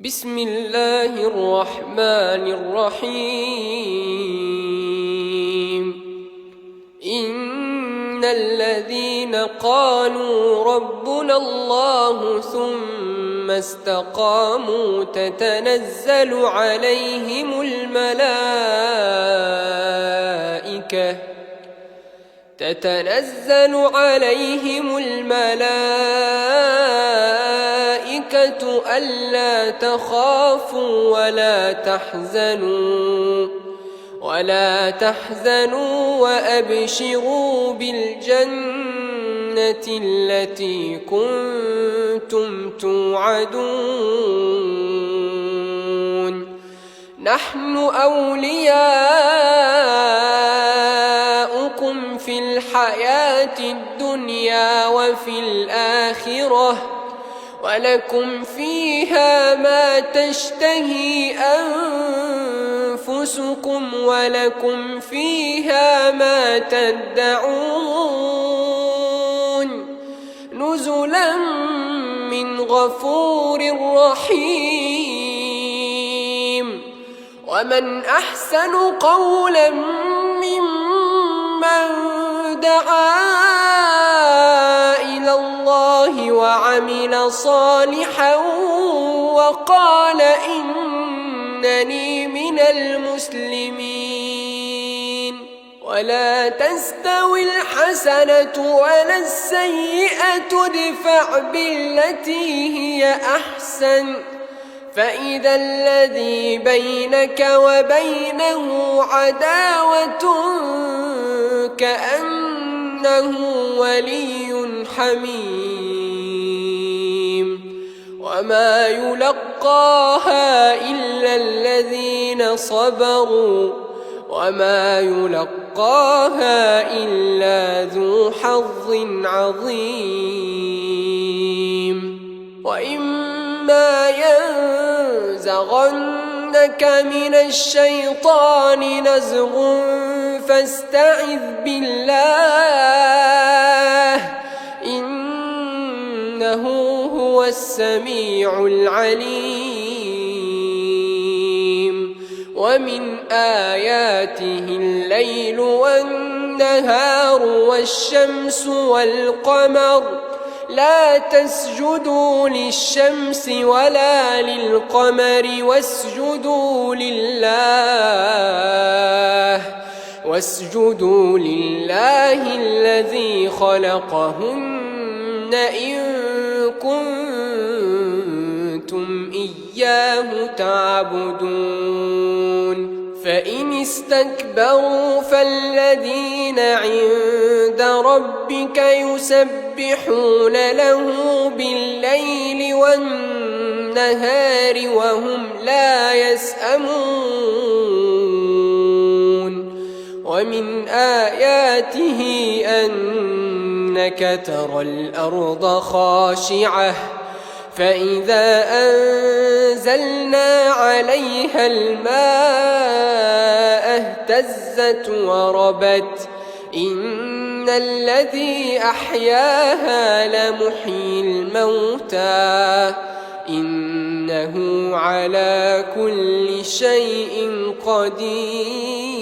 بسم الله الرحمن الرحيم إن الذين قالوا ربنا الله ثم استقاموا تتنزل عليهم الملائكة ألا تخافوا ولا تحزنوا وأبشروا بالجنة التي كنتم توعدون نحن أولياؤكم في الحياة الدنيا وفي الآخرة ولكم فيها ما تشتهي أنفسكم ولكم فيها ما تدعون نزلا من غفور رحيم ومن أحسن قولا ممن دعا إلى الله وعمل صالحا وقال إنني من المسلمين ولا تستوي الحسنة ولا السيئة ادفع بالتي هي أحسن فإذا الذي بينك وبينه عداوة كأنه ولي حميم وما يلقاها إلا الذين صبروا وما يلقاها إلا ذو حظ عظيم وإما ينزغنك من الشيطان نزغ فاستعذ بالله إنه هو السميع العليم ومن آياته الليل والنهار والشمس والقمر لا تسجدوا للشمس ولا للقمر واسجدوا لله الذي خلقهن إن كنتم إياه تعبدون فإن استكبروا فالذين عند ربك يسبحون له بالليل والنهار وهم لا يسأمون ومن آياته أنك ترى الأرض خاشعة فإذا أنزلنا عليها الماء اهتزت وربت إن الذي أحياها لمحيي الموتى إنه على كل شيء قدير